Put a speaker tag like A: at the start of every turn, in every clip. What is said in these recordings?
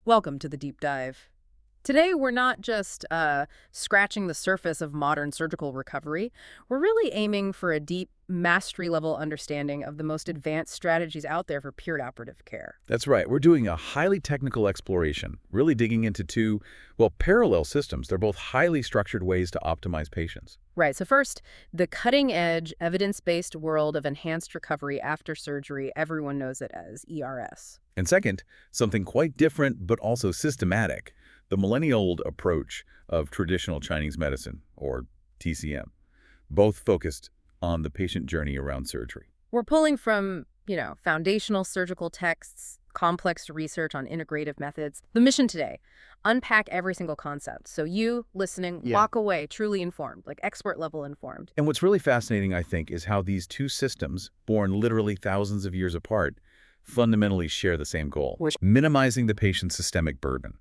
A: Welcome to the deep dive. Today, we're not just scratching the surface of modern surgical recovery. We're really aiming for a deep, mastery-level understanding of the most advanced strategies out there for perioperative care.
B: That's right. We're doing a highly technical exploration, really digging into two, well, parallel systems. They're both highly structured ways to optimize patients.
A: Right, so first, the cutting-edge, evidence-based world of enhanced recovery after surgery, everyone knows it as ERS.
B: And second, something quite different but also systematic, the millennial-old approach of traditional Chinese medicine, or TCM, both focused on the patient journey around surgery.
A: We're pulling from, foundational surgical texts, complex research on integrative methods. The mission today, unpack every single concept. So you, listening, walk away truly informed, like expert-level informed.
B: And what's really fascinating, I think, is how these two systems, born literally thousands of years apart, fundamentally share the same goal, minimizing the patient's systemic burden.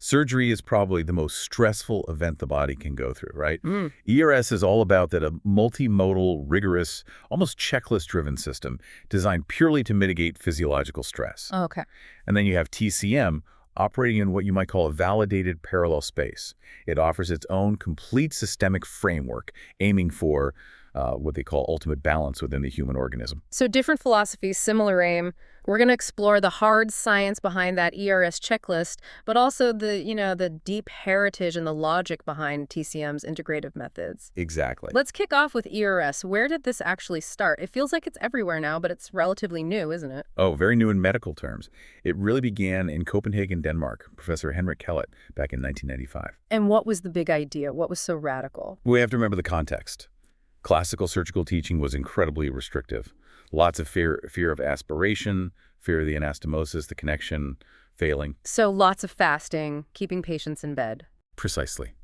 B: Surgery is probably the most stressful event the body can go through, right? ERS is all about that, a multimodal, rigorous, almost checklist-driven system designed purely to mitigate physiological stress.
A: Oh, okay.
B: And then you have TCM operating in what you might call a validated parallel space. It offers its own complete systemic framework, aiming for what they call ultimate balance within the human organism.
A: So different philosophies, similar aim. We're going to explore the hard science behind that ERS checklist, but also the deep heritage and the logic behind TCM's integrative methods.
B: Exactly.
A: Let's kick off with ERS. Where did this actually start? It feels like it's everywhere now, but it's relatively new, isn't it?
B: Oh, very new in medical terms. It really began in Copenhagen, Denmark, Professor Henrik Kehlet, back in 1995.
A: And what was the big idea? What was so radical?
B: We have to remember the context. Classical surgical teaching was incredibly restrictive. Lots of fear of aspiration, fear of the anastomosis, the connection, failing.
A: So lots of fasting, keeping patients in bed.
B: Precisely.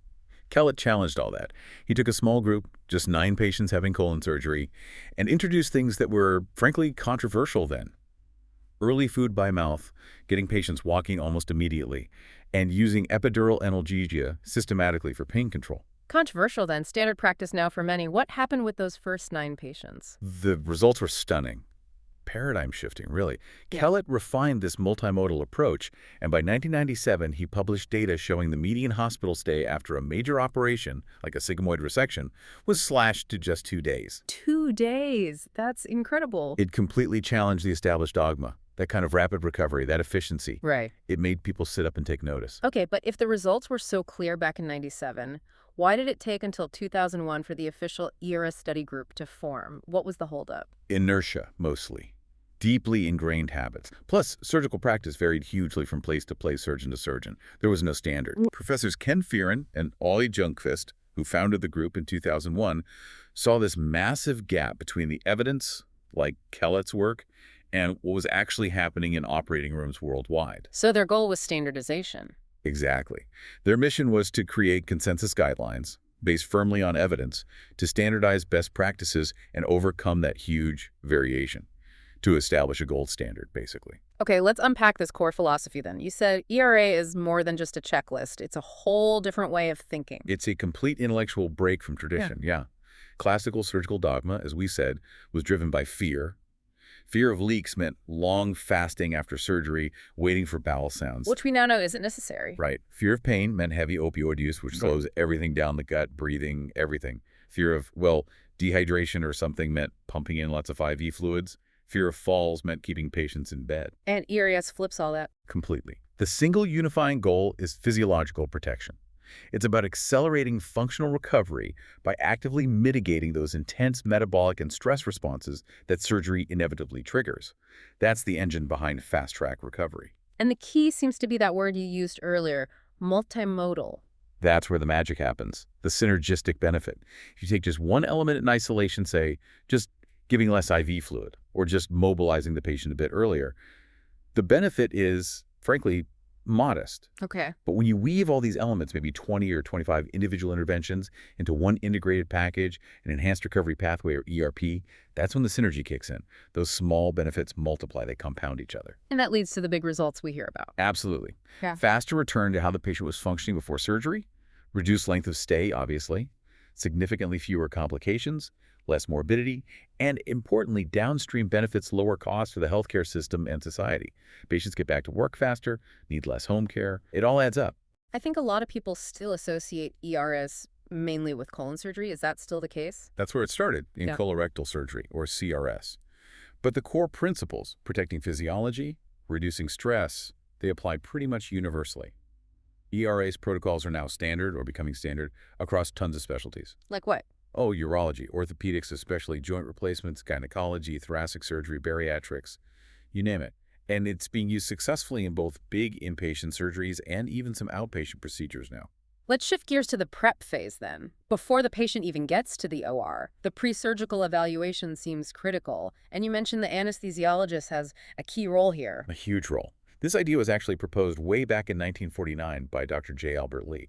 B: Kehlet challenged all that. He took a small group, just 9 patients having colon surgery, and introduced things that were, frankly, controversial then. Early food by mouth, getting patients walking almost immediately, and using epidural analgesia systematically for pain control.
A: Controversial then, standard practice now for many. What happened with those first 9 patients?
B: The results were stunning. Paradigm shifting, really.
A: Yeah.
B: Kehlet refined this multimodal approach, and by 1997, he published data showing the median hospital stay after a major operation, like a sigmoid resection, was slashed to just 2 days.
A: 2 days. That's incredible.
B: It completely challenged the established dogma, that kind of rapid recovery, that efficiency.
A: Right.
B: It made people sit up and take notice.
A: Okay, but if the results were so clear back in 97, why did it take until 2001 for the official ERS study group to form? What was the holdup?
B: Inertia, mostly. Deeply ingrained habits. Plus, surgical practice varied hugely from place to place, surgeon to surgeon. There was no standard. Professors Ken Fearon and Ollie Ljungqvist, who founded the group in 2001, saw this massive gap between the evidence, like Kehlet's work, and what was actually happening in operating rooms worldwide.
A: So their goal was standardization.
B: Exactly. Their mission was to create consensus guidelines, based firmly on evidence, to standardize best practices and overcome that huge variation, to establish a gold standard, basically.
A: Okay, let's unpack this core philosophy then. You said ERA is more than just a checklist. It's a whole different way of thinking.
B: It's a complete intellectual break from tradition, yeah. Classical surgical dogma, as we said, was driven by fear. Fear of leaks meant long fasting after surgery, waiting for bowel sounds.
A: Which we now know isn't necessary.
B: Right. Fear of pain meant heavy opioid use, which slows everything down, the gut, breathing, everything. Fear of, dehydration or something meant pumping in lots of IV fluids. Fear of falls meant keeping patients in bed.
A: And ERS flips all that.
B: Completely. The single unifying goal is physiological protection. It's about accelerating functional recovery by actively mitigating those intense metabolic and stress responses that surgery inevitably triggers. That's the engine behind fast-track recovery.
A: And the key seems to be that word you used earlier, multimodal.
B: That's where the magic happens, the synergistic benefit. If you take just one element in isolation, say, just giving less IV fluid, or just mobilizing the patient a bit earlier, the benefit is, frankly, modest.
A: Okay.
B: But when you weave all these elements, maybe 20 or 25 individual interventions, into one integrated package, an enhanced recovery pathway, or ERP, that's when the synergy kicks in. Those small benefits multiply, they compound each other.
A: And that leads to the big results we hear about.
B: Absolutely.
A: Yeah.
B: Faster return to how the patient was functioning before surgery, reduced length of stay, obviously, significantly fewer complications, less morbidity, and importantly, downstream benefits lower costs for the healthcare system and society. Patients get back to work faster, need less home care. It all adds up.
A: I think a lot of people still associate ERS mainly with colon surgery. Is that still the case?
B: That's where it started, in
A: Yeah.
B: colorectal surgery, or CRS. But the core principles, protecting physiology, reducing stress, they apply pretty much universally. ERA's protocols are now standard or becoming standard across tons of specialties.
A: Like what?
B: Oh, urology, orthopedics, especially joint replacements, gynecology, thoracic surgery, bariatrics, you name it. And it's being used successfully in both big inpatient surgeries and even some outpatient procedures now.
A: Let's shift gears to the prep phase then. Before the patient even gets to the OR, the pre-surgical evaluation seems critical. And you mentioned the anesthesiologist has a key role here.
B: A huge role. This idea was actually proposed way back in 1949 by Dr. J. Albert Lee.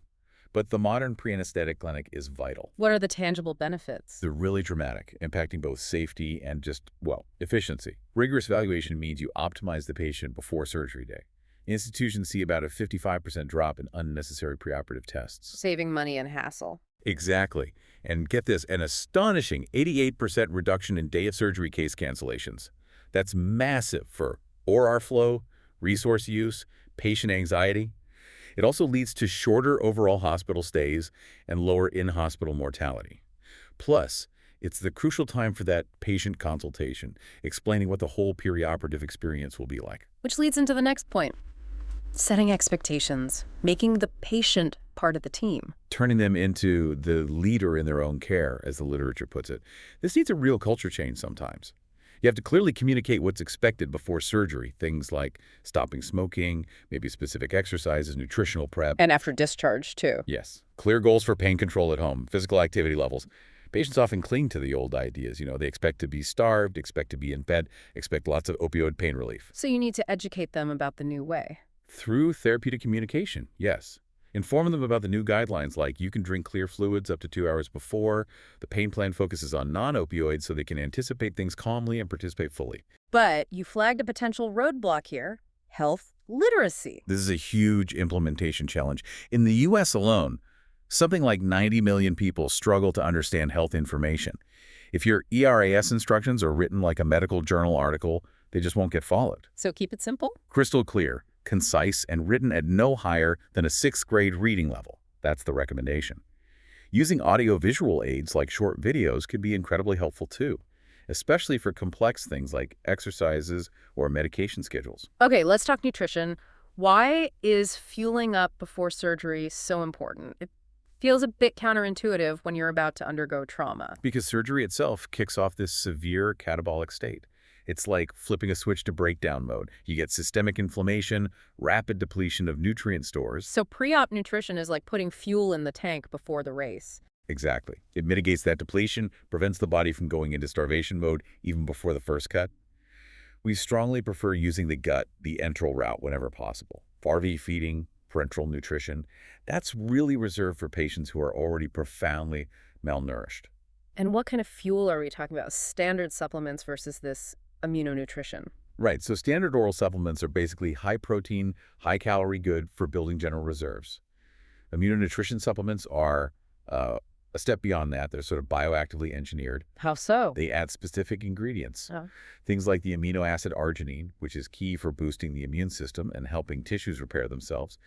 B: But the modern pre-anesthetic clinic is vital.
A: What are the tangible benefits?
B: They're really dramatic, impacting both safety and just, well, efficiency. Rigorous evaluation means you optimize the patient before surgery day. Institutions see about a 55% drop in unnecessary preoperative tests.
A: Saving money and hassle.
B: Exactly. And get this, an astonishing 88% reduction in day of surgery case cancellations. That's massive for OR flow, resource use, patient anxiety. It also leads to shorter overall hospital stays and lower in-hospital mortality. Plus, it's the crucial time for that patient consultation, explaining what the whole perioperative experience will be like.
A: Which leads into the next point. Setting expectations, making the patient part of the team.
B: Turning them into the leader in their own care, as the literature puts it. This needs a real culture change sometimes. You have to clearly communicate what's expected before surgery, things like stopping smoking, maybe specific exercises, nutritional prep.
A: And after discharge, too.
B: Yes. Clear goals for pain control at home, physical activity levels. Patients often cling to the old ideas. They expect to be starved, expect to be in bed, expect lots of opioid pain relief.
A: So you need to educate them about the new way.
B: Through therapeutic communication, yes. Inform them about the new guidelines like you can drink clear fluids up to 2 hours before. The pain plan focuses on non-opioids so they can anticipate things calmly and participate fully.
A: But you flagged a potential roadblock here, health literacy.
B: This is a huge implementation challenge. In the U.S. alone, something like 90 million people struggle to understand health information. If your ERAS instructions are written like a medical journal article, they just won't get followed.
A: So keep it simple.
B: Crystal clear, concise, and written at no higher than a 6th grade reading level. That's the recommendation. Using audio-visual aids like short videos could be incredibly helpful too, especially for complex things like exercises or medication schedules.
A: Okay, let's talk nutrition. Why is fueling up before surgery so important? It feels a bit counterintuitive when you're about to undergo trauma.
B: Because surgery itself kicks off this severe catabolic state. It's like flipping a switch to breakdown mode. You get systemic inflammation, rapid depletion of nutrient stores.
A: So pre-op nutrition is like putting fuel in the tank before the race.
B: Exactly. It mitigates that depletion, prevents the body from going into starvation mode even before the first cut. We strongly prefer using the gut, the enteral route, whenever possible. RV feeding, parenteral nutrition, that's really reserved for patients who are already profoundly malnourished.
A: And what kind of fuel are we talking about? Standard supplements versus this immunonutrition?
B: Right, so standard oral supplements are basically high-protein, high-calorie good for building general reserves. Immunonutrition supplements are a step beyond that. They're sort of bioactively engineered.
A: How so?
B: They add specific ingredients.
A: Oh.
B: Things like the amino acid arginine, which is key for boosting the immune system and helping tissues repair themselves,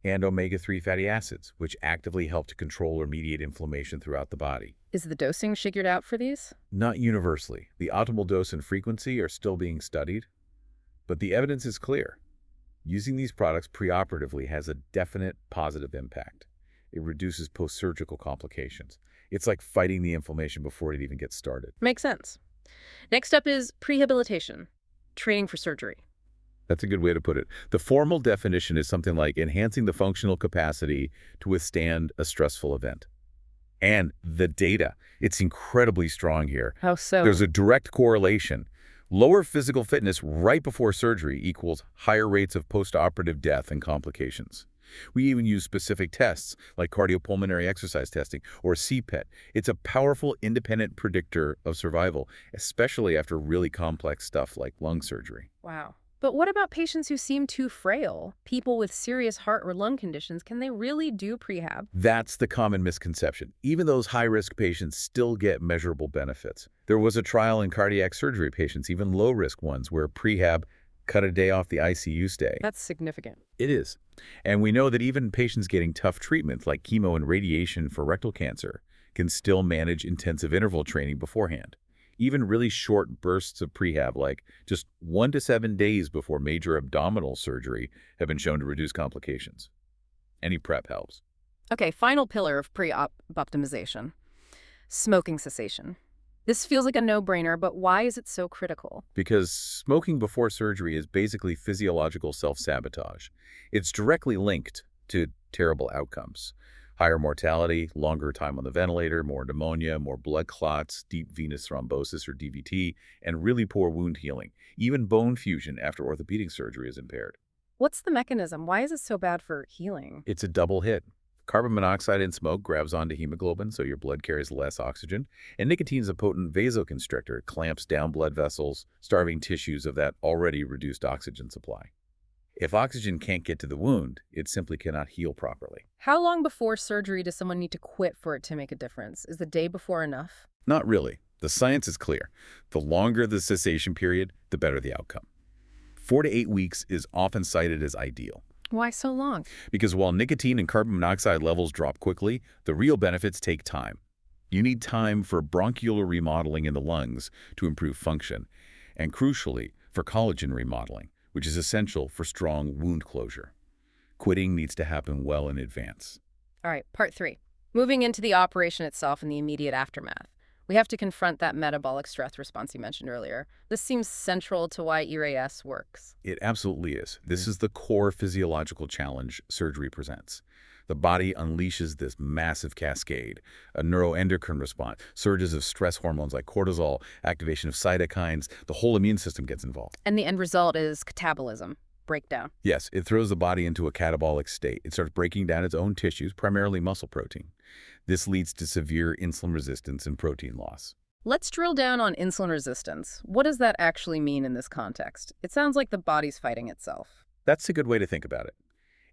B: and omega-3 fatty acids, which actively help to control or mediate inflammation throughout the body.
A: Is the dosing figured out for these?
B: Not universally. The optimal dose and frequency are still being studied, but the evidence is clear. Using these products preoperatively has a definite positive impact. It reduces post-surgical complications. It's like fighting the inflammation before it even gets started.
A: Makes sense. Next up is prehabilitation, training for surgery.
B: That's a good way to put it. The formal definition is something like enhancing the functional capacity to withstand a stressful event. And the data, it's incredibly strong here.
A: How so?
B: There's a direct correlation. Lower physical fitness right before surgery equals higher rates of post-operative death and complications. We even use specific tests like cardiopulmonary exercise testing or CPET. It's a powerful independent predictor of survival, especially after really complex stuff like lung surgery.
A: Wow. But what about patients who seem too frail? People with serious heart or lung conditions, can they really do prehab?
B: That's the common misconception. Even those high-risk patients still get measurable benefits. There was a trial in cardiac surgery patients, even low-risk ones, where prehab cut a day off the ICU stay.
A: That's significant.
B: It is. And we know that even patients getting tough treatments like chemo and radiation for rectal cancer can still manage intensive interval training beforehand. Even really short bursts of prehab, like just 1 to 7 days before major abdominal surgery, have been shown to reduce complications. Any prep helps.
A: Okay, final pillar of pre-op optimization. Smoking cessation. This feels like a no-brainer, but why is it so critical?
B: Because smoking before surgery is basically physiological self-sabotage. It's directly linked to terrible outcomes. Higher mortality, longer time on the ventilator, more pneumonia, more blood clots, deep venous thrombosis or DVT, and really poor wound healing. Even bone fusion after orthopedic surgery is impaired.
A: What's the mechanism? Why is it so bad for healing?
B: It's a double hit. Carbon monoxide in smoke grabs onto hemoglobin, so your blood carries less oxygen. And nicotine is a potent vasoconstrictor. It clamps down blood vessels, starving tissues of that already reduced oxygen supply. If oxygen can't get to the wound, it simply cannot heal properly.
A: How long before surgery does someone need to quit for it to make a difference? Is the day before enough?
B: Not really. The science is clear. The longer the cessation period, the better the outcome. 4 to 8 weeks is often cited as ideal.
A: Why so long?
B: Because while nicotine and carbon monoxide levels drop quickly, the real benefits take time. You need time for bronchial remodeling in the lungs to improve function, and crucially, for collagen remodeling, which is essential for strong wound closure. Quitting needs to happen well in advance.
A: All right, part 3. Moving into the operation itself and the immediate aftermath. We have to confront that metabolic stress response you mentioned earlier. This seems central to why ERAS works.
B: It absolutely is. This is the core physiological challenge surgery presents. The body unleashes this massive cascade, a neuroendocrine response, surges of stress hormones like cortisol, activation of cytokines. The whole immune system gets involved.
A: And the end result is catabolism, breakdown.
B: Yes, it throws the body into a catabolic state. It starts breaking down its own tissues, primarily muscle protein. This leads to severe insulin resistance and protein loss.
A: Let's drill down on insulin resistance. What does that actually mean in this context? It sounds like the body's fighting itself.
B: That's a good way to think about it.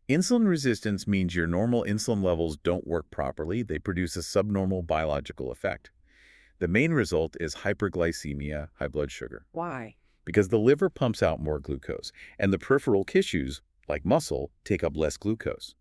B: Insulin resistance means your normal insulin levels don't work properly. They produce a subnormal biological effect. The main result is hyperglycemia, high blood sugar.
A: Why?
B: Because the liver pumps out more glucose, and the peripheral tissues, like muscle, take up less glucose.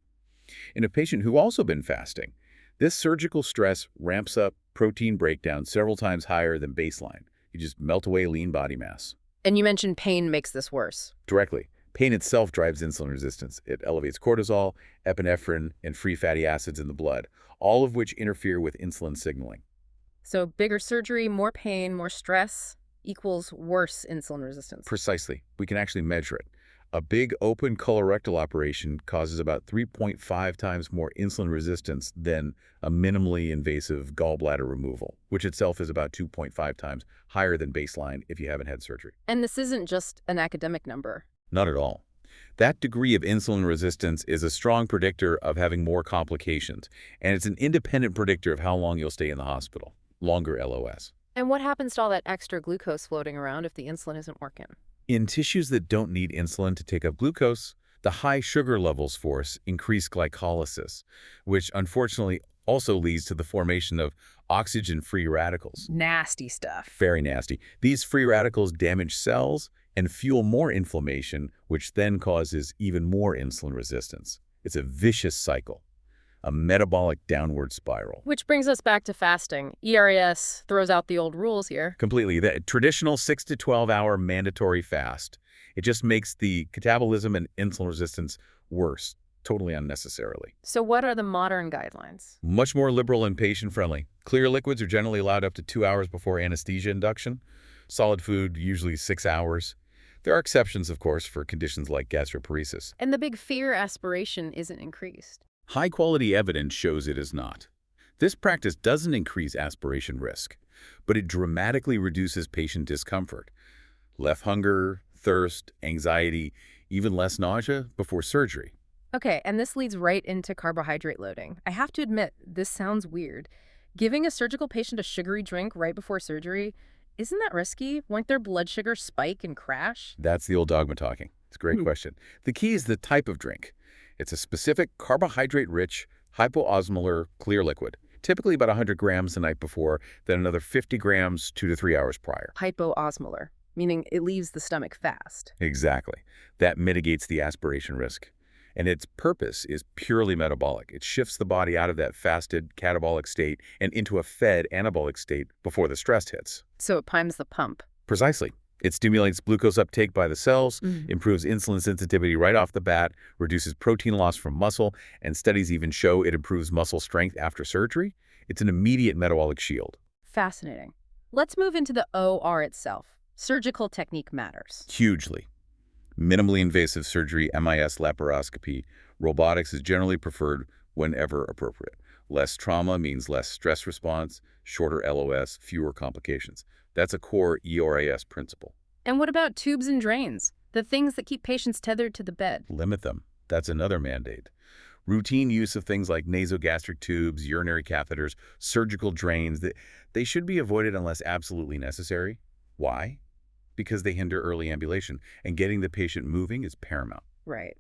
B: In a patient who also been fasting, this surgical stress ramps up protein breakdown several times higher than baseline. You just melt away lean body mass.
A: And you mentioned pain makes this worse.
B: Directly. Pain itself drives insulin resistance. It elevates cortisol, epinephrine, and free fatty acids in the blood, all of which interfere with insulin signaling.
A: So bigger surgery, more pain, more stress equals worse insulin resistance.
B: Precisely. We can actually measure it. A big open colorectal operation causes about 3.5 times more insulin resistance than a minimally invasive gallbladder removal, which itself is about 2.5 times higher than baseline if you haven't had surgery.
A: And this isn't just an academic number.
B: Not at all. That degree of insulin resistance is a strong predictor of having more complications, and it's an independent predictor of how long you'll stay in the hospital, longer LOS.
A: And what happens to all that extra glucose floating around if the insulin isn't working?
B: In tissues that don't need insulin to take up glucose, the high sugar levels force increased glycolysis, which unfortunately also leads to the formation of oxygen-free radicals.
A: Nasty stuff.
B: Very nasty. These free radicals damage cells and fuel more inflammation, which then causes even more insulin resistance. It's a vicious cycle, a metabolic downward spiral.
A: Which brings us back to fasting. ERAS throws out the old rules here.
B: Completely. The traditional 6 to 12-hour mandatory fast. It just makes the catabolism and insulin resistance worse, totally unnecessarily.
A: So what are the modern guidelines?
B: Much more liberal and patient-friendly. Clear liquids are generally allowed up to 2 hours before anesthesia induction. Solid food, usually 6 hours. There are exceptions, of course, for conditions like gastroparesis.
A: And the big fear aspiration isn't increased.
B: High-quality evidence shows it is not. This practice doesn't increase aspiration risk, but it dramatically reduces patient discomfort. Less hunger, thirst, anxiety, even less nausea before surgery.
A: Okay, and this leads right into carbohydrate loading. I have to admit, this sounds weird. Giving a surgical patient a sugary drink right before surgery, Isn't that risky? Won't their blood sugar spike and crash?
B: That's the old dogma talking. It's a great question. The key is the type of drink. It's a specific carbohydrate-rich, hypoosmolar clear liquid, typically about 100 grams the night before, then another 50 grams 2 to 3 hours prior.
A: Hypoosmolar, meaning it leaves the stomach fast.
B: Exactly. That mitigates the aspiration risk. And its purpose is purely metabolic. It shifts the body out of that fasted catabolic state and into a fed anabolic state before the stress hits.
A: So it primes the pump.
B: Precisely. It stimulates glucose uptake by the cells, improves insulin sensitivity right off the bat, reduces protein loss from muscle, and studies even show it improves muscle strength after surgery. It's an immediate metabolic shield.
A: Fascinating. Let's move into the OR itself. Surgical technique matters.
B: Hugely. Minimally invasive surgery, MIS laparoscopy, robotics is generally preferred whenever appropriate. Less trauma means less stress response, shorter LOS, fewer complications. That's a core EORAS principle.
A: And what about tubes and drains? The things that keep patients tethered to the bed.
B: Limit them. That's another mandate. Routine use of things like nasogastric tubes, urinary catheters, surgical drains, they should be avoided unless absolutely necessary. Why? Because they hinder early ambulation, and getting the patient moving is paramount.
A: Right.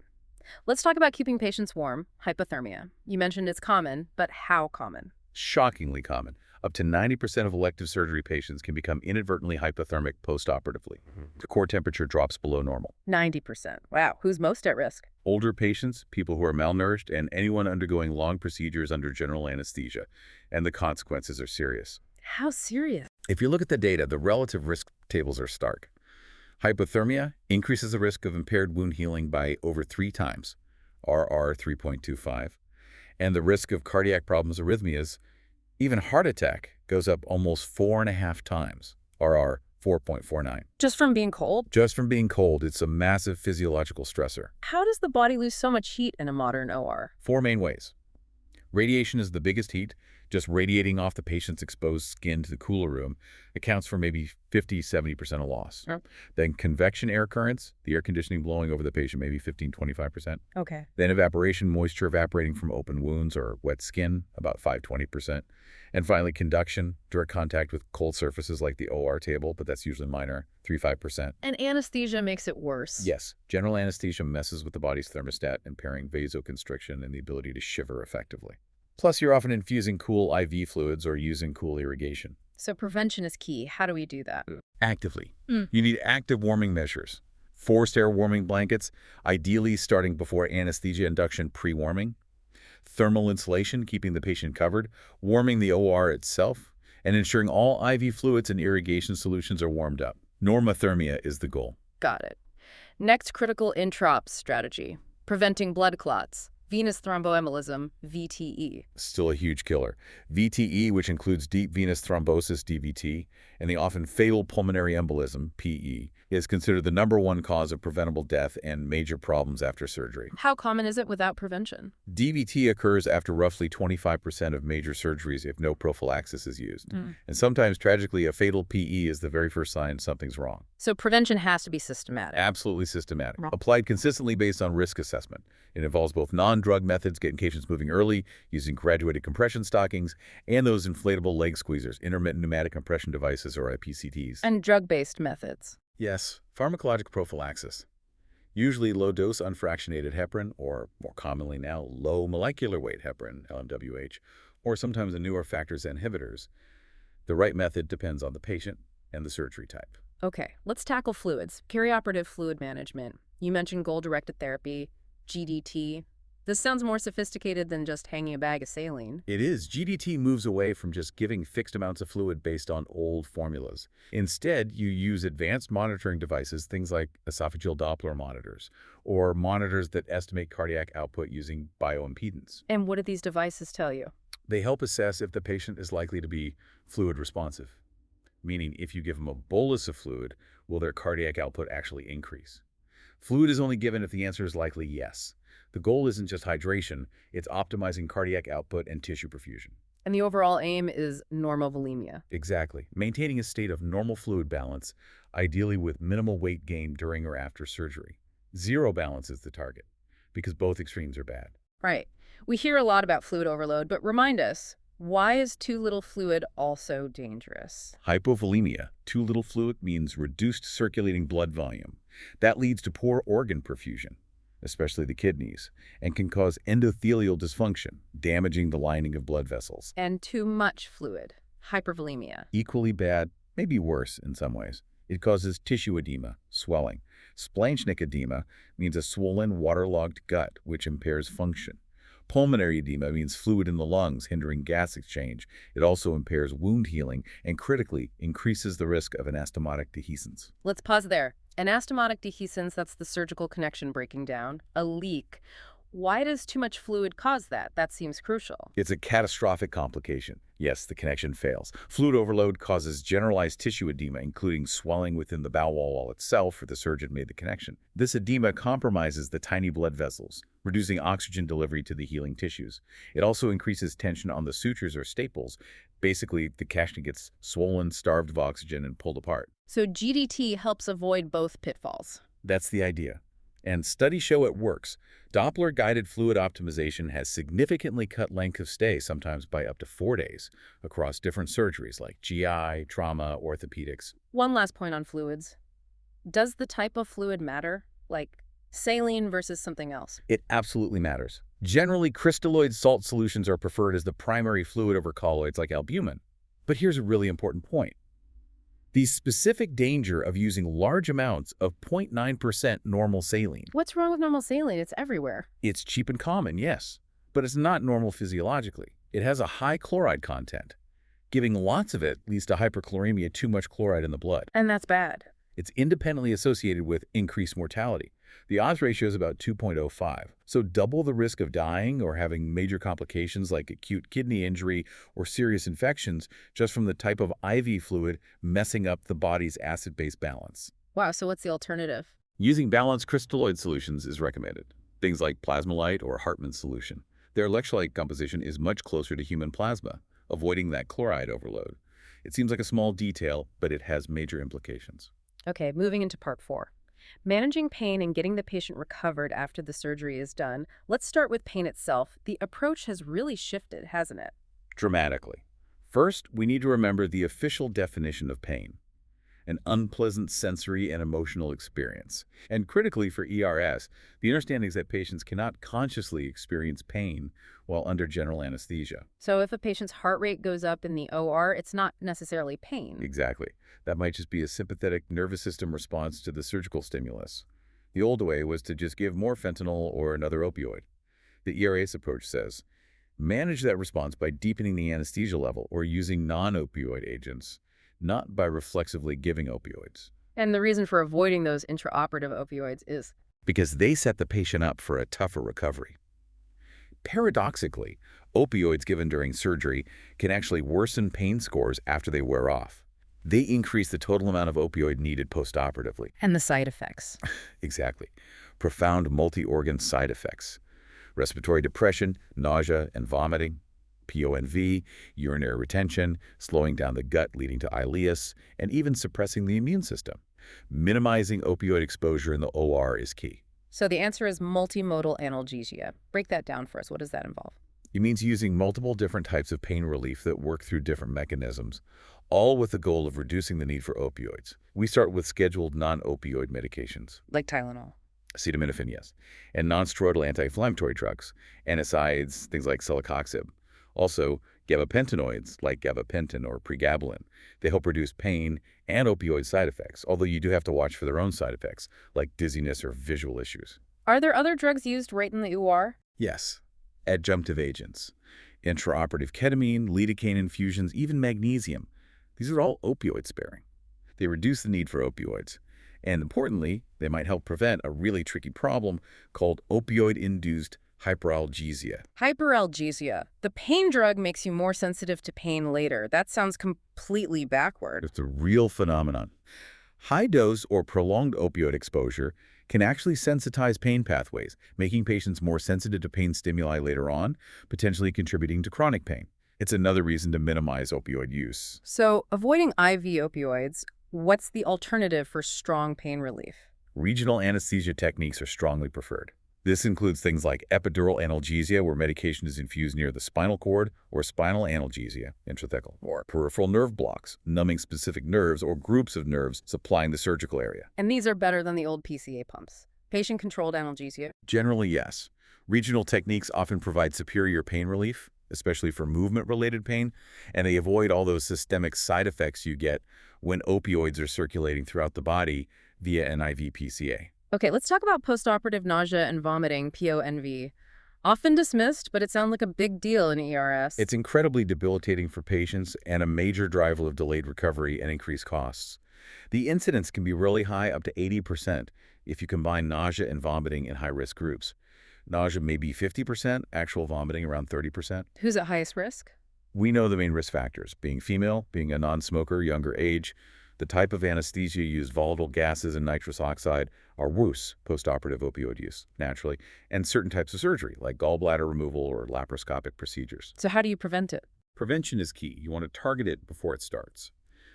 A: Let's talk about keeping patients warm, hypothermia. You mentioned it's common, but how common?
B: Shockingly common. Up to 90% of elective surgery patients can become inadvertently hypothermic postoperatively. The core temperature drops below normal.
A: 90%. Wow. Who's most at risk?
B: Older patients, people who are malnourished, and anyone undergoing long procedures under general anesthesia. And the consequences are serious.
A: How serious?
B: If you look at the data, the relative risk tables are stark. Hypothermia increases the risk of impaired wound healing by over 3 times, RR 3.25, and the risk of cardiac problems, arrhythmias, even heart attack, goes up almost 4.5 times, RR 4.49.
A: Just from being cold?
B: Just from being cold, it's a massive physiological stressor.
A: How does the body lose so much heat in a modern OR?
B: 4 main ways. Radiation is the biggest heat. Just radiating off the patient's exposed skin to the cooler room accounts for maybe 50–70% of loss.
A: Yep.
B: Then convection air currents, the air conditioning blowing over the patient, maybe 15–25%.
A: Okay.
B: Then evaporation, moisture evaporating from open wounds or wet skin, about 5–20%. And finally, conduction, direct contact with cold surfaces like the OR table, but that's usually minor, 3–5%.
A: And anesthesia makes it worse.
B: Yes, general anesthesia messes with the body's thermostat, impairing vasoconstriction and the ability to shiver effectively. Plus, you're often infusing cool IV fluids or using cool irrigation.
A: So prevention is key. How do we do that?
B: Actively. You need active warming measures. Forced air warming blankets, ideally starting before anesthesia induction pre-warming. Thermal insulation, keeping the patient covered. Warming the OR itself. And ensuring all IV fluids and irrigation solutions are warmed up. Normothermia is the goal.
A: Got it. Next critical intraop strategy. Preventing blood clots. Venous thromboembolism, VTE.
B: Still a huge killer. VTE, which includes deep venous thrombosis, DVT, and the often fatal pulmonary embolism, PE, is considered the #1 cause of preventable death and major problems after surgery.
A: How common is it without prevention?
B: DVT occurs after roughly 25% of major surgeries if no prophylaxis is used. And sometimes, tragically, a fatal PE is the very first sign something's wrong.
A: So prevention has to be systematic.
B: Absolutely systematic. Applied consistently based on risk assessment. It involves both non-drug methods, getting patients moving early, using graduated compression stockings, and those inflatable leg squeezers, intermittent pneumatic compression devices, or IPCTs.
A: And drug-based methods.
B: Yes, pharmacologic prophylaxis. Usually low-dose unfractionated heparin, or more commonly now, low molecular weight heparin, LMWH, or sometimes the newer factors inhibitors. The right method depends on the patient and the surgery type.
A: Okay, let's tackle fluids. Perioperative fluid management. You mentioned goal-directed therapy, GDT. This sounds more sophisticated than just hanging a bag of saline.
B: It is. GDT moves away from just giving fixed amounts of fluid based on old formulas. Instead, you use advanced monitoring devices, things like esophageal Doppler monitors, or monitors that estimate cardiac output using bioimpedance.
A: And what do these devices tell you?
B: They help assess if the patient is likely to be fluid responsive, meaning if you give them a bolus of fluid, will their cardiac output actually increase? Fluid is only given if the answer is likely yes. The goal isn't just hydration, it's optimizing cardiac output and tissue perfusion.
A: And the overall aim is normovolemia.
B: Exactly. Maintaining a state of normal fluid balance, ideally with minimal weight gain during or after surgery. Zero balance is the target, because both extremes are bad.
A: Right. We hear a lot about fluid overload, but remind us, Why is too little fluid also dangerous?
B: Hypovolemia, too little fluid, means reduced circulating blood volume. That leads to poor organ perfusion, especially the kidneys, and can cause endothelial dysfunction, damaging the lining of blood vessels.
A: And too much fluid, hypervolemia.
B: Equally bad, maybe worse in some ways. It causes tissue edema, swelling. Splanchnic edema means a swollen, waterlogged gut, which impairs function. Pulmonary edema means fluid in the lungs, hindering gas exchange. It also impairs wound healing and, critically, increases the risk of anastomotic dehiscence.
A: Let's pause there. Anastomotic dehiscence, that's the surgical connection breaking down. A leak. Why does too much fluid cause that? That seems crucial.
B: It's a catastrophic complication. Yes, the connection fails. Fluid overload causes generalized tissue edema, including swelling within the bowel wall itself where the surgeon made the connection. This edema compromises the tiny blood vessels, reducing oxygen delivery to the healing tissues. It also increases tension on the sutures or staples. Basically, the connection gets swollen, starved of oxygen, and pulled apart.
A: So GDT helps avoid both pitfalls.
B: That's the idea. And studies show it works. Doppler-guided fluid optimization has significantly cut length of stay, sometimes by up to 4 days, across different surgeries like GI, trauma, orthopedics.
A: One last point on fluids. Does the type of fluid matter? Like saline versus something else?
B: It absolutely matters. Generally, crystalloid salt solutions are preferred as the primary fluid over colloids like albumin. But here's a really important point. The specific danger of using large amounts of 0.9% normal saline.
A: What's wrong with normal saline? It's everywhere.
B: It's cheap and common, yes, but it's not normal physiologically. It has a high chloride content. Giving lots of it leads to hyperchloremia, too much chloride in the blood.
A: And that's bad.
B: It's independently associated with increased mortality. The odds ratio is about 2.05, so double the risk of dying or having major complications like acute kidney injury or serious infections just from the type of IV fluid messing up the body's acid-base balance.
A: Wow, so what's the alternative?
B: Using balanced crystalloid solutions is recommended. Things like Plasmolite or Hartmann's solution. Their electrolyte composition is much closer to human plasma, avoiding that chloride overload. It seems like a small detail, but it has major implications.
A: Okay, moving into part 4. Managing pain and getting the patient recovered after the surgery is done. Let's start with pain itself. The approach has really shifted, hasn't it?
B: Dramatically. First, we need to remember the official definition of pain: an unpleasant sensory and emotional experience. And critically for ERS, the understanding is that patients cannot consciously experience pain while under general anesthesia.
A: So if a patient's heart rate goes up in the OR, it's not necessarily pain.
B: Exactly. That might just be a sympathetic nervous system response to the surgical stimulus. The old way was to just give more fentanyl or another opioid. The ERS approach says, manage that response by deepening the anesthesia level or using non-opioid agents, not by reflexively giving opioids.
A: And the reason for avoiding those intraoperative opioids is
B: Because they set the patient up for a tougher recovery. Paradoxically, opioids given during surgery can actually worsen pain scores after they wear off. They increase the total amount of opioid needed postoperatively.
A: and the side effects.
B: Exactly. Profound multi-organ side effects. Respiratory depression, nausea and vomiting, PONV, urinary retention, slowing down the gut leading to ileus, and even suppressing the immune system. Minimizing opioid exposure in the OR is key.
A: So the answer is multimodal analgesia. Break that down for us. What does that involve?
B: It means using multiple different types of pain relief that work through different mechanisms, all with the goal of reducing the need for opioids. We start with scheduled non-opioid medications.
A: Like Tylenol.
B: Acetaminophen, yes, and non-steroidal anti-inflammatory drugs, NSAIDs, things like celecoxib. Also, gabapentinoids like gabapentin or pregabalin. They help reduce pain and opioid side effects, although you do have to watch for their own side effects, like dizziness or visual issues.
A: Are there other drugs used right in the OR?
B: Yes, adjunctive agents. Intraoperative ketamine, lidocaine infusions, even magnesium. These are all opioid-sparing. They reduce the need for opioids. And importantly, they might help prevent a really tricky problem called opioid-induced hyperalgesia.
A: Hyperalgesia. The pain drug makes you more sensitive to pain later. That sounds completely backward.
B: It's a real phenomenon. High-dose or prolonged opioid exposure can actually sensitize pain pathways, making patients more sensitive to pain stimuli later on, potentially contributing to chronic pain. It's another reason to minimize opioid use.
A: So, avoiding IV opioids, what's the alternative for strong pain relief?
B: Regional anesthesia techniques are strongly preferred. This includes things like epidural analgesia, where medication is infused near the spinal cord, or spinal analgesia, intrathecal, or peripheral nerve blocks, numbing specific nerves or groups of nerves supplying the surgical area.
A: And these are better than the old PCA pumps. Patient-controlled analgesia.
B: Generally, yes. Regional techniques often provide superior pain relief, especially for movement-related pain, and they avoid all those systemic side effects you get when opioids are circulating throughout the body via an IV PCA.
A: Okay, let's talk about postoperative nausea and vomiting, PONV. Often dismissed, but it sounds like a big deal in ERS.
B: It's incredibly debilitating for patients and a major driver of delayed recovery and increased costs. The incidence can be really high, up to 80%, if you combine nausea and vomiting in high-risk groups. Nausea may be 50%, actual vomiting around 30%.
A: Who's at highest risk?
B: We know the main risk factors: being female, being a non-smoker, younger age, the type of anesthesia used, volatile gases and nitrous oxide, are worse postoperative opioid use, naturally, and certain types of surgery, like gallbladder removal or laparoscopic procedures.
A: So how do you prevent it?
B: Prevention is key. You want to target it before it starts.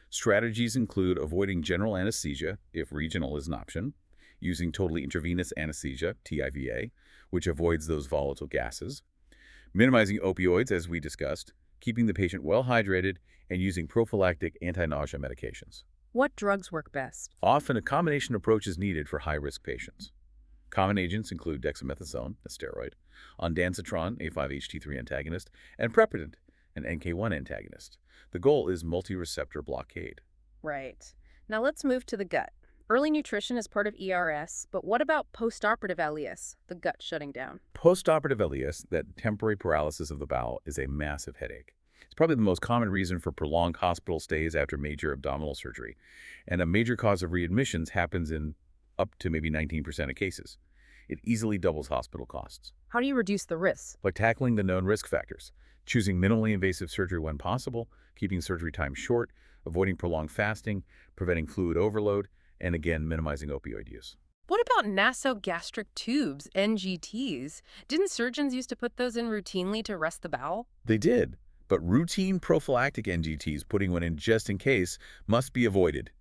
B: Strategies include avoiding general anesthesia, if regional is an option, using totally intravenous anesthesia, TIVA, which avoids those volatile gases, minimizing opioids, as we discussed, keeping the patient well hydrated, and using prophylactic anti-nausea medications.
A: What drugs work best?
B: Often a combination approach is needed for high-risk patients. Common agents include dexamethasone, a steroid, ondansetron, a 5-HT3 antagonist, and Prepitant, an NK1 antagonist. The goal is multi-receptor blockade.
A: Right. Now let's move to the gut. Early nutrition is part of ERS, but what about postoperative LES, the gut shutting down?
B: Postoperative LES, that temporary paralysis of the bowel, is a massive headache. It's probably the most common reason for prolonged hospital stays after major abdominal surgery, and a major cause of readmissions happens in up to maybe 19% of cases. It easily doubles hospital costs.
A: How do you reduce the risk?
B: By tackling the known risk factors, choosing minimally invasive surgery when possible, keeping surgery time short, avoiding prolonged fasting, preventing fluid overload, and again, minimizing opioid use.
A: What about nasogastric tubes, NGTs? Didn't surgeons used to put those in routinely to rest the bowel?
B: They did, but routine prophylactic NGTs, putting one in just in case, must be avoided.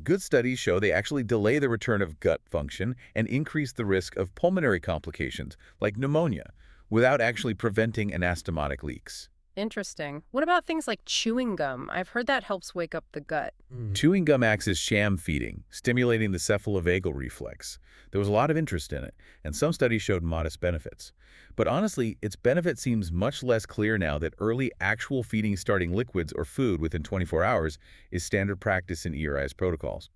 B: Good studies show they actually delay the return of gut function and increase the risk of pulmonary complications, like pneumonia, without actually preventing anastomotic leaks.
A: Interesting. What about things like chewing gum? I've heard that helps wake up the gut.
B: Chewing gum acts as sham feeding, stimulating the cephalovagal reflex. There was a lot of interest in it, and some studies showed modest benefits. But honestly, its benefit seems much less clear now that early actual feeding starting liquids or food within 24 hours is standard practice in ERIS protocols.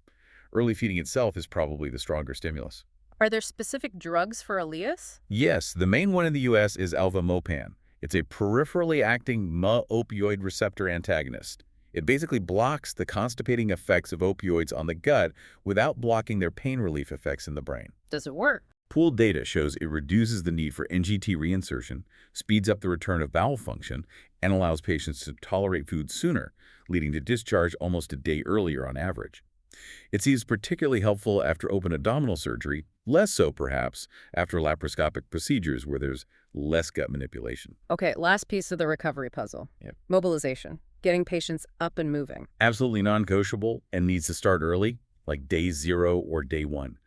B: Early feeding itself is probably the stronger stimulus.
A: Are there specific drugs for Elias?
B: Yes, the main one in the U.S. is alvamopan. It's a peripherally acting mu-opioid receptor antagonist. It basically blocks the constipating effects of opioids on the gut without blocking their pain relief effects in the brain.
A: Does it work?
B: Pooled data shows it reduces the need for NGT reinsertion, speeds up the return of bowel function, and allows patients to tolerate food sooner, leading to discharge almost a day earlier on average. It seems particularly helpful after open abdominal surgery, less so perhaps after laparoscopic procedures where there's less gut manipulation.
A: Okay, last piece of the recovery puzzle.
B: Yep.
A: Mobilization. Getting patients up and moving.
B: Absolutely non-negotiable and needs to start early, like day 0 or day 1.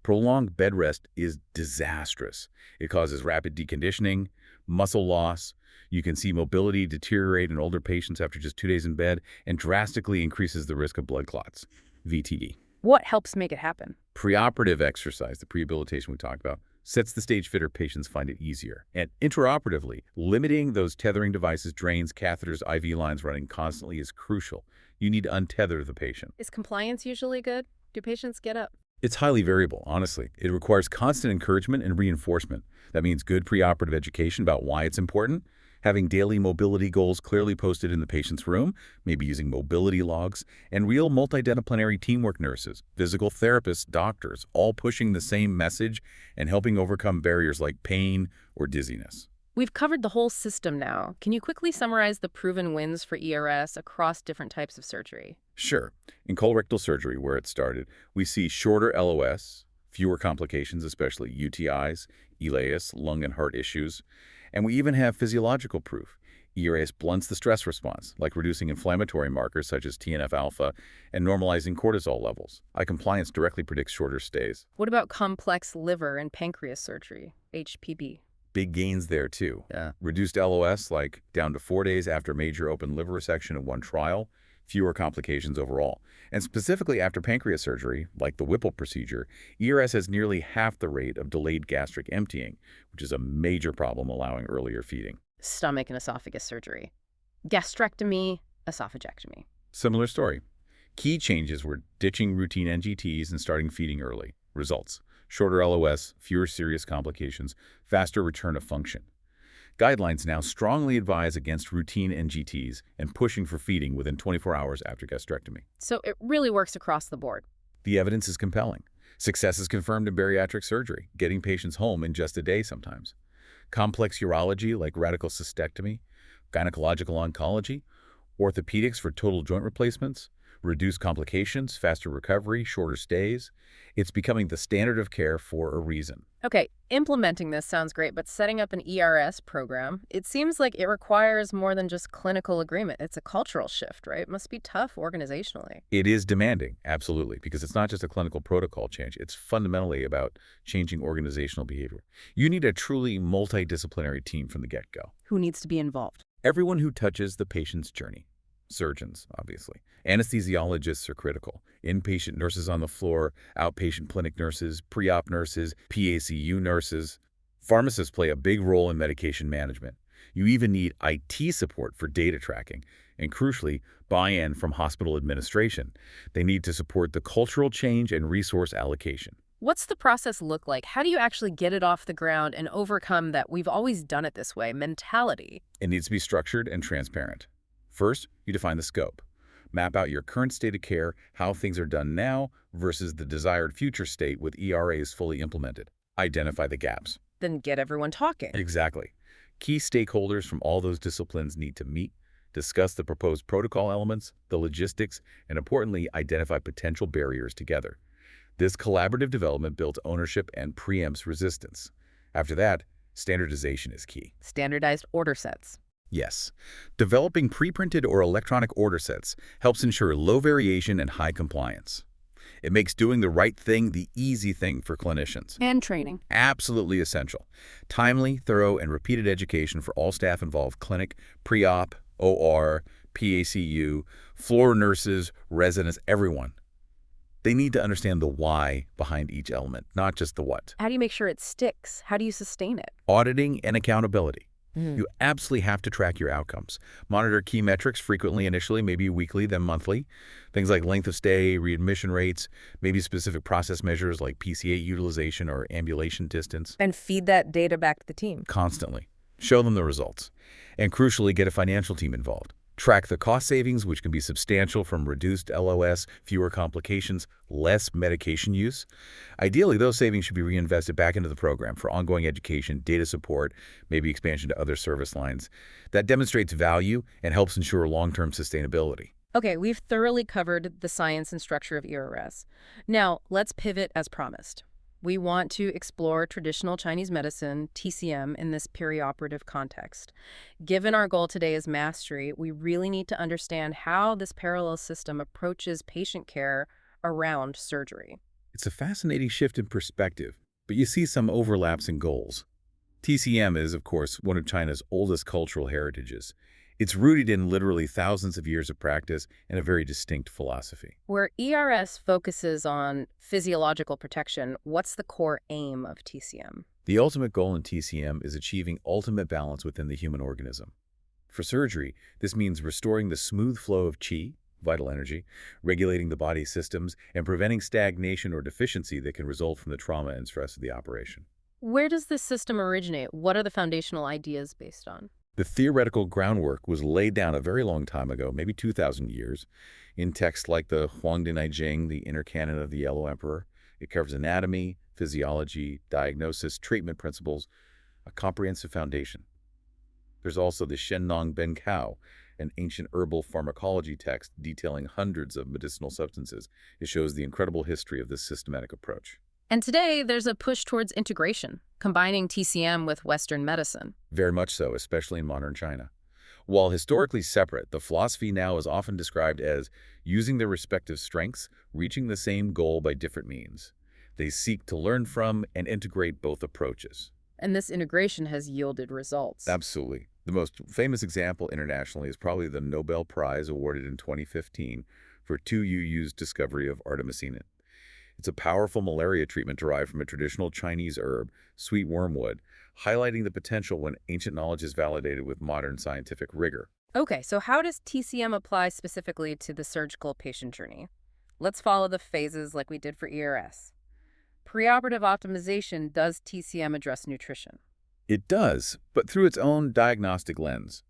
B: Prolonged bed rest is disastrous. It causes rapid deconditioning, muscle loss. You can see mobility deteriorate in older patients after just 2 days in bed, and drastically increases the risk of blood clots, VTE.
A: What helps make it happen?
B: Preoperative exercise, the prehabilitation we talked about, sets the stage fitter patients find it easier. And intraoperatively, limiting those tethering devices, drains, catheters, IV lines running constantly is crucial. You need to untether the patient.
A: Is compliance usually good? Do patients get up?
B: It's highly variable, honestly. It requires constant encouragement and reinforcement. That means good preoperative education about why it's important, having daily mobility goals clearly posted in the patient's room, maybe using mobility logs, and real multidisciplinary teamwork nurses, physical therapists, doctors, all pushing the same message and helping overcome barriers like pain or dizziness.
A: We've covered the whole system now. Can you quickly summarize the proven wins for ERS across different types of surgery?
B: Sure. In colorectal surgery, where it started, we see shorter LOS, fewer complications, especially UTIs, ELAS, lung and heart issues, and we even have physiological proof. ERAS blunts the stress response, like reducing inflammatory markers such as TNF-alpha and normalizing cortisol levels. Eye compliance directly predicts shorter stays.
A: What about complex liver and pancreas surgery, HPB?
B: Big gains there, too. Yeah. Reduced LOS, like down to 4 days after major open liver resection in one trial, fewer complications overall. And specifically after pancreas surgery, like the Whipple procedure, ERS has nearly half the rate of delayed gastric emptying, which is a major problem allowing earlier feeding.
A: Stomach and esophagus surgery. Gastrectomy, esophagectomy.
B: Similar story. Key changes were ditching routine NGTs and starting feeding early. Results: shorter LOS, fewer serious complications, faster return of function. Guidelines now strongly advise against routine NGTs and pushing for feeding within 24 hours after gastrectomy.
A: So it really works across the board.
B: The evidence is compelling. Success is confirmed in bariatric surgery, getting patients home in just a day sometimes. Complex urology like radical cystectomy, gynecological oncology, orthopedics for total joint replacements, reduced complications, faster recovery, shorter stays. It's becoming the standard of care for a reason.
A: Okay, implementing this sounds great, but setting up an ERS program, it seems like it requires more than just clinical agreement. It's a cultural shift, right? It must be tough organizationally.
B: It is demanding, absolutely, because it's not just a clinical protocol change. It's fundamentally about changing organizational behavior. You need a truly multidisciplinary team from the get-go.
A: Who needs to be involved?
B: Everyone who touches the patient's journey. Surgeons, obviously. Anesthesiologists are critical. Inpatient nurses on the floor, outpatient clinic nurses, pre-op nurses, PACU nurses. Pharmacists play a big role in medication management. You even need IT support for data tracking, and crucially, buy-in from hospital administration. They need to support the cultural change and resource allocation.
A: What's the process look like? How do you actually get it off the ground and overcome that we've always done it this way mentality?
B: It needs to be structured and transparent. First, you define the scope. Map out your current state of care, how things are done now versus the desired future state with ERAs fully implemented. Identify the gaps.
A: Then get everyone talking.
B: Exactly. Key stakeholders from all those disciplines need to meet, discuss the proposed protocol elements, the logistics, and importantly, identify potential barriers together. This collaborative development builds ownership and preempts resistance. After that, standardization is key.
A: Standardized order sets.
B: Yes. Developing pre-printed or electronic order sets helps ensure low variation and high compliance. It makes doing the right thing the easy thing for clinicians.
A: And training.
B: Absolutely essential. Timely, thorough, and repeated education for all staff involved: clinic, pre-op, OR, PACU, floor nurses, residents, everyone. They need to understand the why behind each element, not just the what.
A: How do you make sure it sticks? How do you sustain it?
B: Auditing and accountability. You absolutely have to track your outcomes. Monitor key metrics frequently initially, maybe weekly, then monthly. Things like length of stay, readmission rates, maybe specific process measures like PCA utilization or ambulation distance.
A: And feed that data back to the team.
B: Constantly. Show them the results. And crucially, get a financial team involved. Track the cost savings, which can be substantial from reduced LOS, fewer complications, less medication use. Ideally, those savings should be reinvested back into the program for ongoing education, data support, maybe expansion to other service lines. That demonstrates value and helps ensure long-term sustainability.
A: Okay, we've thoroughly covered the science and structure of ERS. Now, let's pivot as promised. We want to explore traditional Chinese medicine, TCM, in this perioperative context. Given our goal today is mastery, we really need to understand how this parallel system approaches patient care around surgery.
B: It's a fascinating shift in perspective, but you see some overlaps in goals. TCM is, of course, one of China's oldest cultural heritages. It's rooted in literally thousands of years of practice and a very distinct philosophy.
A: Where ERS focuses on physiological protection, what's the core aim of TCM?
B: The ultimate goal in TCM is achieving ultimate balance within the human organism. For surgery, this means restoring the smooth flow of qi, vital energy, regulating the body's systems, and preventing stagnation or deficiency that can result from the trauma and stress of the operation.
A: Where does this system originate? What are the foundational ideas based on?
B: The theoretical groundwork was laid down a very long time ago, maybe 2,000 years, in texts like the Huangdi Neijing, the Inner Canon of the Yellow Emperor. It covers anatomy, physiology, diagnosis, treatment principles, a comprehensive foundation. There's also the Shennong Benkao, an ancient herbal pharmacology text detailing hundreds of medicinal substances. It shows the incredible history of this systematic approach.
A: And today, there's a push towards integration, combining TCM with Western medicine.
B: Very much so, especially in modern China. While historically separate, the philosophy now is often described as using their respective strengths, reaching the same goal by different means. They seek to learn from and integrate both approaches.
A: And this integration has yielded results.
B: Absolutely. The most famous example internationally is probably the Nobel Prize awarded in 2015 for 2UU's discovery of artemisinin. It's a powerful malaria treatment derived from a traditional Chinese herb, sweet wormwood, highlighting the potential when ancient knowledge is validated with modern scientific rigor.
A: Okay, so how does TCM apply specifically to the surgical patient journey? Let's follow the phases like we did for ERS. Preoperative optimization, does TCM address nutrition?
B: It does, but through its own diagnostic lens.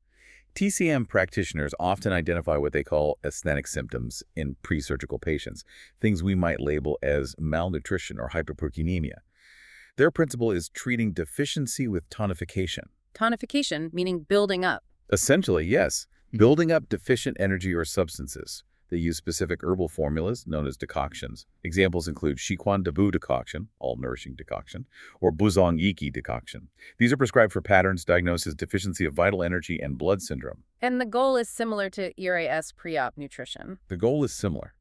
B: TCM practitioners often identify what they call asthenic symptoms in pre-surgical patients, things we might label as malnutrition or hyperproteinemia. Their principle is treating deficiency with tonification.
A: Tonification, meaning building up.
B: Essentially, yes, building up deficient energy or substances. They use specific herbal formulas known as decoctions. Examples include Shiquan Dabu decoction, all-nourishing decoction, or Buzong Yiki decoction. These are prescribed for patterns diagnosed as deficiency of vital energy and blood syndrome.
A: And the goal is similar to ERAS pre-op nutrition.
B: The goal is similar.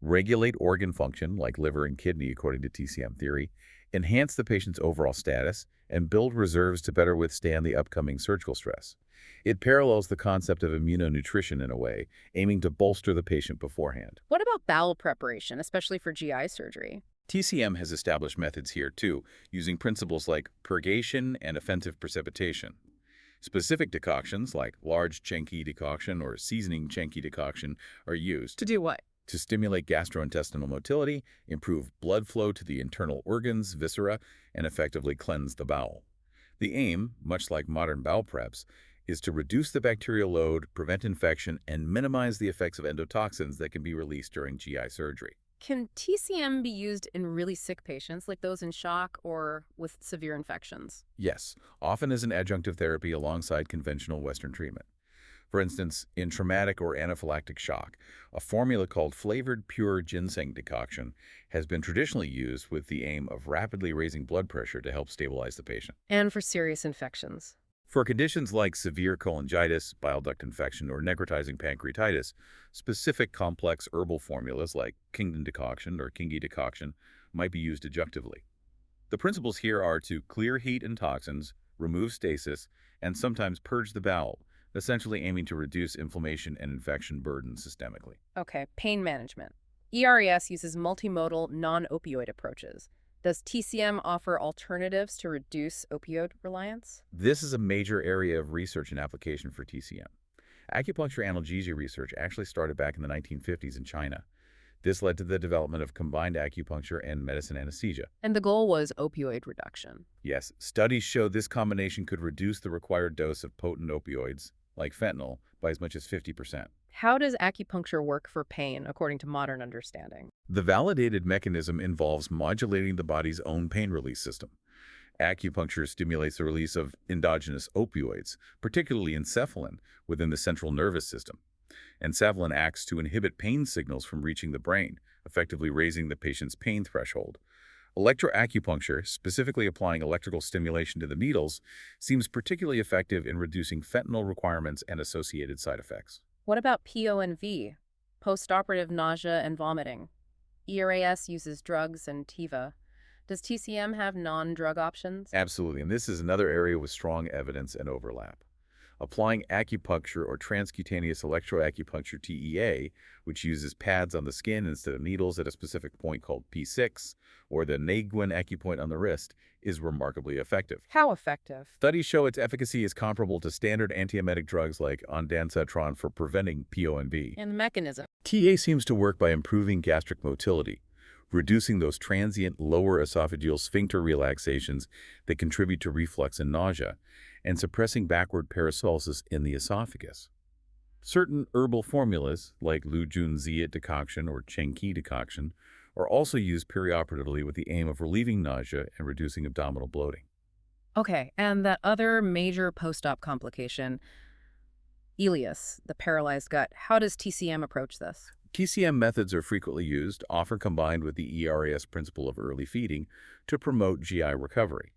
B: Regulate organ function, like liver and kidney according to TCM theory, enhance the patient's overall status, and build reserves to better withstand the upcoming surgical stress. It parallels the concept of immunonutrition in a way, aiming to bolster the patient beforehand.
A: What about bowel preparation, especially for GI surgery?
B: TCM has established methods here too, using principles like purgation and offensive precipitation. Specific decoctions like large Chenki decoction or seasoning Chenki decoction are used
A: To do what?
B: to stimulate gastrointestinal motility, improve blood flow to the internal organs, viscera, and effectively cleanse the bowel. The aim, much like modern bowel preps, is to reduce the bacterial load, prevent infection, and minimize the effects of endotoxins that can be released during GI surgery.
A: Can TCM be used in really sick patients, like those in shock or with severe infections?
B: Yes, often as an adjunctive therapy alongside conventional Western treatment. For instance, in traumatic or anaphylactic shock, a formula called flavored pure ginseng decoction has been traditionally used with the aim of rapidly raising blood pressure to help stabilize the patient.
A: And for serious infections?
B: For conditions like severe cholangitis, bile duct infection, or necrotizing pancreatitis, specific complex herbal formulas like Kingdon decoction or Kingi decoction might be used adjunctively. The principles here are to clear heat and toxins, remove stasis, and sometimes purge the bowel, essentially aiming to reduce inflammation and infection burden systemically.
A: Okay, pain management. ERES uses multimodal, non-opioid approaches. Does TCM offer alternatives to reduce opioid reliance?
B: This is a major area of research and application for TCM. Acupuncture analgesia research actually started back in the 1950s in China. This led to the development of combined acupuncture and medicine anesthesia.
A: And the goal was opioid reduction.
B: Yes, studies show this combination could reduce the required dose of potent opioids, like fentanyl, by as much as 50%.
A: How does acupuncture work for pain, according to modern understanding?
B: The validated mechanism involves modulating the body's own pain release system. Acupuncture stimulates the release of endogenous opioids, particularly encephalin, within the central nervous system. Encephalin acts to inhibit pain signals from reaching the brain, effectively raising the patient's pain threshold. Electroacupuncture, specifically applying electrical stimulation to the needles, seems particularly effective in reducing fentanyl requirements and associated side effects.
A: What about PONV, postoperative nausea and vomiting? ERAS uses drugs and TIVA. Does TCM have non-drug options?
B: Absolutely, and this is another area with strong evidence and overlap. Applying acupuncture or transcutaneous electroacupuncture TEA, which uses pads on the skin instead of needles at a specific point called P6, or the Neiguin acupoint on the wrist, is remarkably effective.
A: How effective?
B: Studies show its efficacy is comparable to standard antiemetic drugs like ondansetron for preventing PONV.
A: And the mechanism?
B: TA seems to work by improving gastric motility, reducing those transient lower esophageal sphincter relaxations that contribute to reflux and nausea, and suppressing backward peristalsis in the esophagus. Certain herbal formulas, like Lu Jun Ziet decoction or Chenki decoction, are also used perioperatively with the aim of relieving nausea and reducing abdominal bloating.
A: Okay, and that other major post-op complication, ileus, the paralyzed gut, how does TCM approach this?
B: TCM methods are frequently used, often combined with the ERAS principle of early feeding, to promote GI recovery.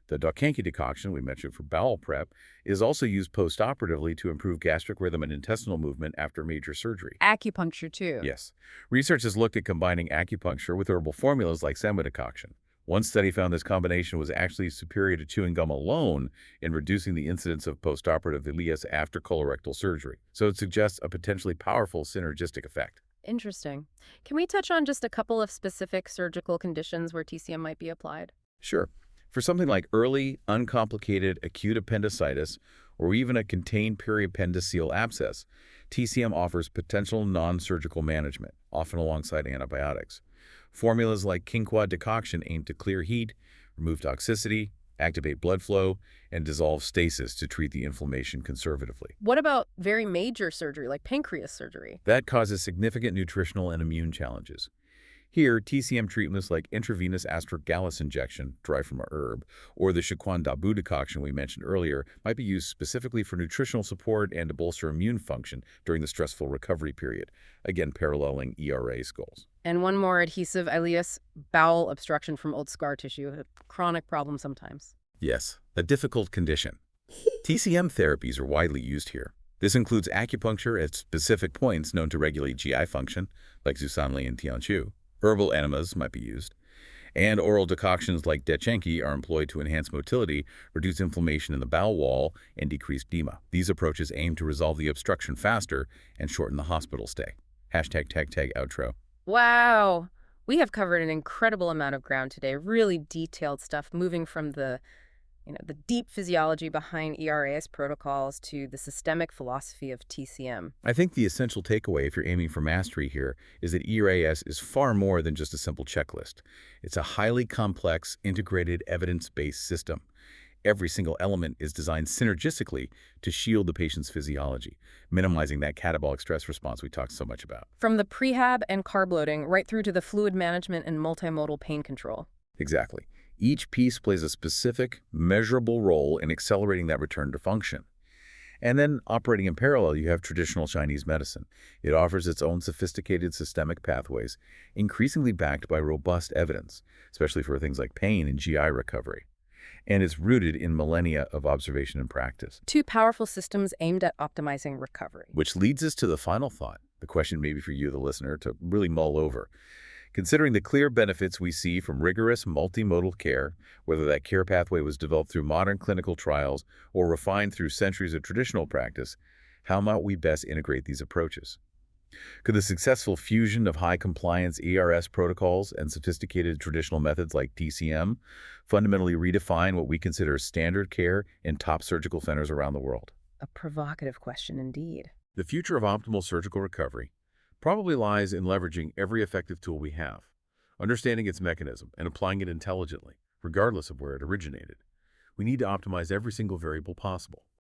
B: The Dokanki decoction we mentioned for bowel prep is also used postoperatively to improve gastric rhythm and intestinal movement after major surgery.
A: Acupuncture, too.
B: Yes. Research has looked at combining acupuncture with herbal formulas like sema decoction. One study found this combination was actually superior to chewing gum alone in reducing the incidence of postoperative ileus after colorectal surgery. So it suggests a potentially powerful synergistic effect.
A: Interesting. Can we touch on just a couple of specific surgical conditions where TCM might be applied?
B: Sure. For something like early, uncomplicated acute appendicitis or even a contained periappendiceal abscess, TCM offers potential non-surgical management, often alongside antibiotics. Formulas like quinquat decoction aim to clear heat, remove toxicity, activate blood flow, and dissolve stasis to treat the inflammation conservatively.
A: What about very major surgery, like pancreas surgery?
B: That causes significant nutritional and immune challenges. Here, TCM treatments like intravenous astragalus injection, derived from a herb, or the Shikwan Dabu decoction we mentioned earlier might be used specifically for nutritional support and to bolster immune function during the stressful recovery period, again paralleling ERA goals.
A: And one more, adhesive ileus, bowel obstruction from old scar tissue, a chronic problem sometimes.
B: Yes, a difficult condition. TCM therapies are widely used here. This includes acupuncture at specific points known to regulate GI function, like Zusanli and Tianqiu. Herbal enemas might be used, and oral decoctions like Dechenki are employed to enhance motility, reduce inflammation in the bowel wall, and decrease edema. These approaches aim to resolve the obstruction faster and shorten the hospital stay. #tag outro.
A: Wow. We have covered an incredible amount of ground today. Really detailed stuff, moving from the deep physiology behind ERAS protocols to the systemic philosophy of TCM.
B: I think the essential takeaway, if you're aiming for mastery here, is that ERAS is far more than just a simple checklist. It's a highly complex, integrated, evidence-based system. Every single element is designed synergistically to shield the patient's physiology, minimizing that catabolic stress response we talked so much about.
A: From the prehab and carb loading right through to the fluid management and multimodal pain control.
B: Exactly. Each piece plays a specific, measurable role in accelerating that return to function. And then, operating in parallel, you have traditional Chinese medicine. It offers its own sophisticated systemic pathways, increasingly backed by robust evidence, especially for things like pain and GI recovery. And it's rooted in millennia of observation and practice.
A: Two powerful systems aimed at optimizing recovery.
B: Which leads us to the final thought, the question maybe for you, the listener, to really mull over. Considering the clear benefits we see from rigorous multimodal care, whether that care pathway was developed through modern clinical trials or refined through centuries of traditional practice, how might we best integrate these approaches? Could the successful fusion of high-compliance ERS protocols and sophisticated traditional methods like TCM fundamentally redefine what we consider standard care in top surgical centers around the world?
A: A provocative question indeed.
B: The future of optimal surgical recovery probably lies in leveraging every effective tool we have, understanding its mechanism, and applying it intelligently, regardless of where it originated. We need to optimize every single variable possible.